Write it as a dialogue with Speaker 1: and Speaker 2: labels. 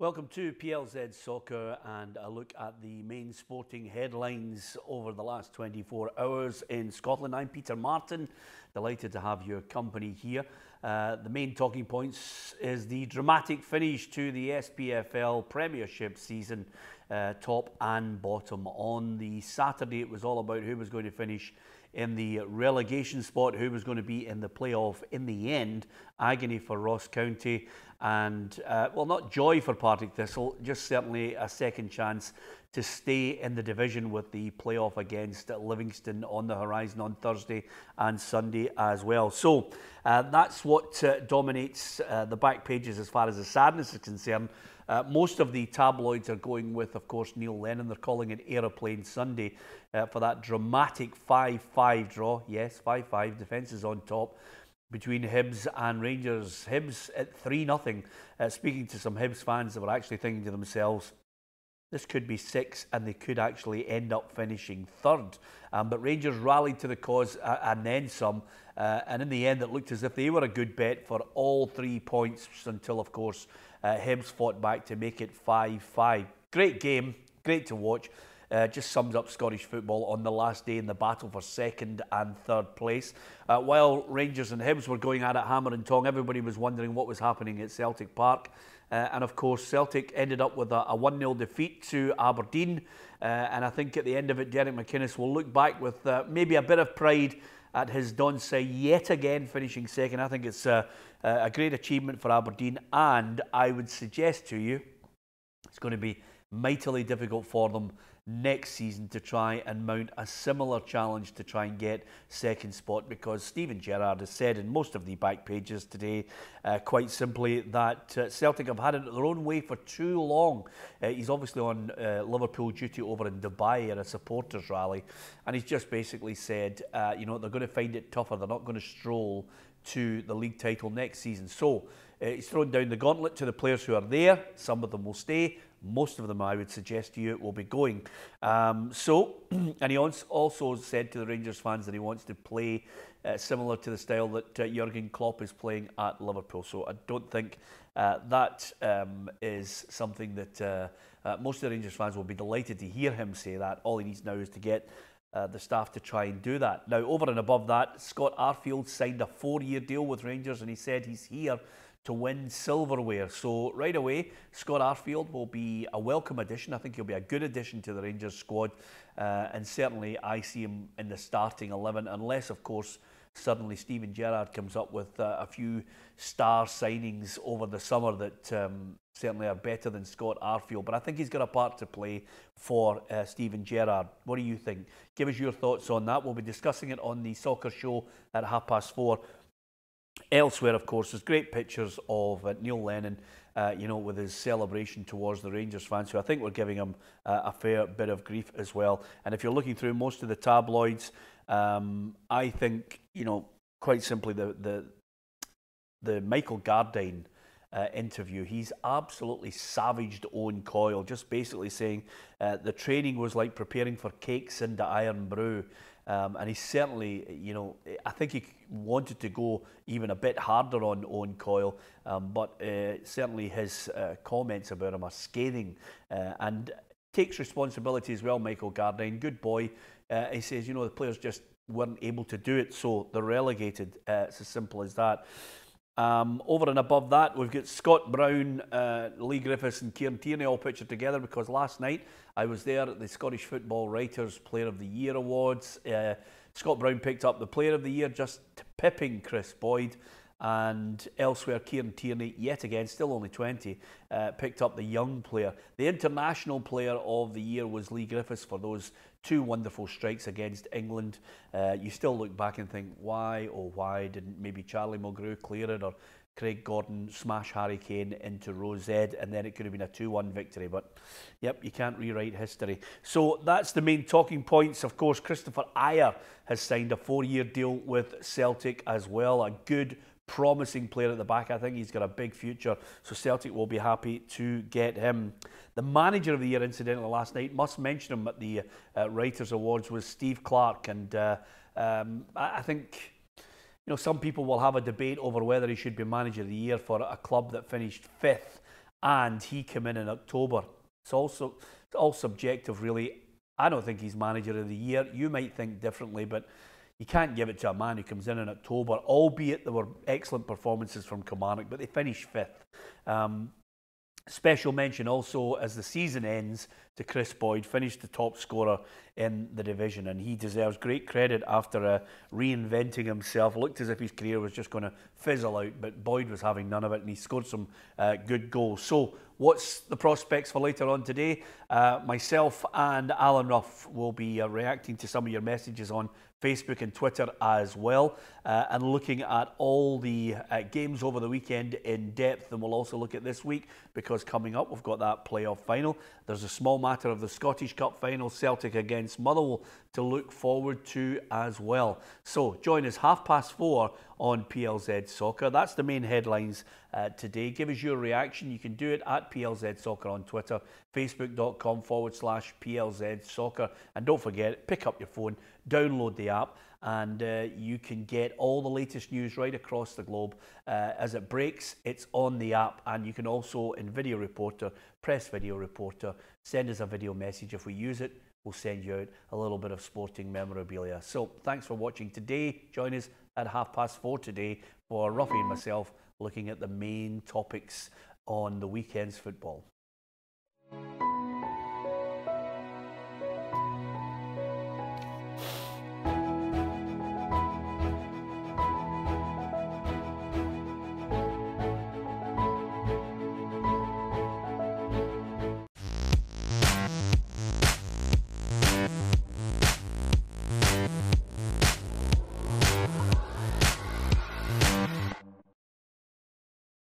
Speaker 1: Welcome to PLZ Soccer and a look at the main sporting headlines over the last 24 hours in Scotland. I'm Peter Martin, delighted to have your company here. The main talking points is the dramatic finish to the SPFL Premiership season, top and bottom. On the Saturday, it was all about who was going to finish in the relegation spot, who was going to be in the playoff. In the end, agony for Ross County and, well, not joy for Partick Thistle, just certainly a second chance to stay in the division with the playoff against Livingston on the horizon on Thursday and Sunday as well. So that's what dominates the back pages as far as the sadness is concerned. Most of the tabloids are going with, of course, Neil Lennon. They're calling it Aeroplane Sunday for that dramatic 5-5 draw. Yes, 5-5, defences on top between Hibs and Rangers. Hibs at 3-0. Speaking to some Hibs fans that were actually thinking to themselves, this could be 6 and they could actually end up finishing third. But Rangers rallied to the cause and then some. And in the end, it looked as if they were a good bet for all 3 points until, of course, Hibs fought back to make it 5-5. Great game, great to watch. Just sums up Scottish football on the last day in the battle for second and third place. While Rangers and Hibs were going at it hammer and tong, everybody was wondering what was happening at Celtic Park. And of course, Celtic ended up with a 1-0 defeat to Aberdeen. And I think at the end of it, Derek McInnes will look back with maybe a bit of pride at his Don say yet again finishing second. I think it's a great achievement for Aberdeen. And I would suggest to you, it's going to be mightily difficult for them next season to try and mount a similar challenge to try and get second spot, because Steven Gerrard has said in most of the back pages today, quite simply, that Celtic have had it their own way for too long. He's obviously on Liverpool duty over in Dubai at a supporters rally, and he's just basically said, you know, they're going to find it tougher. They're not going to stroll to the league title next season. So he's thrown down the gauntlet to the players who are there. Some of them will stay. Most of them, I would suggest to you, will be going. And he also said to the Rangers fans that he wants to play similar to the style that Jurgen Klopp is playing at Liverpool. So I don't think that is something that most of the Rangers fans will be delighted to hear him say that. All he needs now is to get the staff to try and do that. Now, over and above that, Scott Arfield signed a 4-year deal with Rangers, and he said he's here to win silverware. So right away, Scott Arfield will be a welcome addition. I think he'll be a good addition to the Rangers squad. And certainly I see him in the starting 11, unless, of course, suddenly Steven Gerrard comes up with a few star signings over the summer that certainly are better than Scott Arfield. But I think he's got a part to play for Steven Gerrard. What do you think? Give us your thoughts on that. We'll be discussing it on the soccer show at 4:30. Elsewhere, of course, there's great pictures of Neil Lennon, you know, with his celebration towards the Rangers fans, who I think were giving him a fair bit of grief as well. And if you're looking through most of the tabloids, I think, you know, quite simply the Michael Gardine interview, he's absolutely savaged Owen Coyle, just basically saying the training was like preparing for cakes into iron brew. And he certainly, you know, I think he wanted to go even a bit harder on Owen Coyle, but certainly his comments about him are scathing, and takes responsibility as well, Michael Gardine. Good boy. He says, you know, the players just weren't able to do it, so they're relegated. It's as simple as that. Over and above that, we've got Scott Brown, Lee Griffiths and Kieran Tierney all pictured together, because last night I was there at the Scottish Football Writers Player of the Year Awards. Scott Brown picked up the Player of the Year, just pipping Chris Boyd. And elsewhere, Kieran Tierney, yet again, still only 20, picked up the Young Player. The International Player of the Year was Lee Griffiths for those 2 wonderful strikes against England. You still look back and think, why, oh why didn't maybe Charlie Mulgrew clear it, or Craig Gordon smash Harry Kane into row Z, and then it could have been a 2-1 victory. But, yep, you can't rewrite history. So that's the main talking points. Of course, Christopher Ayer has signed a 4-year deal with Celtic as well. A good, promising player at the back. I think he's got a big future, so Celtic will be happy to get him. The Manager of the Year, incidentally, last night, must mention him at the Writers' Awards, was Steve Clarke. And I think, you know, some people will have a debate over whether he should be Manager of the Year for a club that finished 5th and he came in October. It's all subjective, really. I don't think he's manager of the year. You might think differently, but you can't give it to a man who comes in October, albeit there were excellent performances from Kilmarnock, but they finished 5th. Special mention also as the season ends to Chris Boyd, finished the top scorer in the division, and he deserves great credit after reinventing himself. It looked as if his career was just going to fizzle out, but Boyd was having none of it, and he scored some good goals. So what's the prospects for later on today? Myself and Alan Ruff will be reacting to some of your messages on Facebook and Twitter as well, and looking at all the games over the weekend in depth. And we'll also look at this week, because coming up we've got that playoff final. There's a small matter of the Scottish Cup final, Celtic against Motherwell, to look forward to as well. So join us 4:30 on PLZ Soccer. That's the main headlines today. Give us your reaction. You can do it at PLZ Soccer on Twitter, facebook.com/PLZ Soccer. And don't forget, pick up your phone, download the app, and you can get all the latest news right across the globe. As it breaks, it's on the app, and you can also, in Video Reporter, press Video Reporter, send us a video message. If we use it, we'll send you out a little bit of sporting memorabilia. So thanks for watching today. Join us at 4:30 today for Ruffy and myself looking at the main topics on the weekend's football.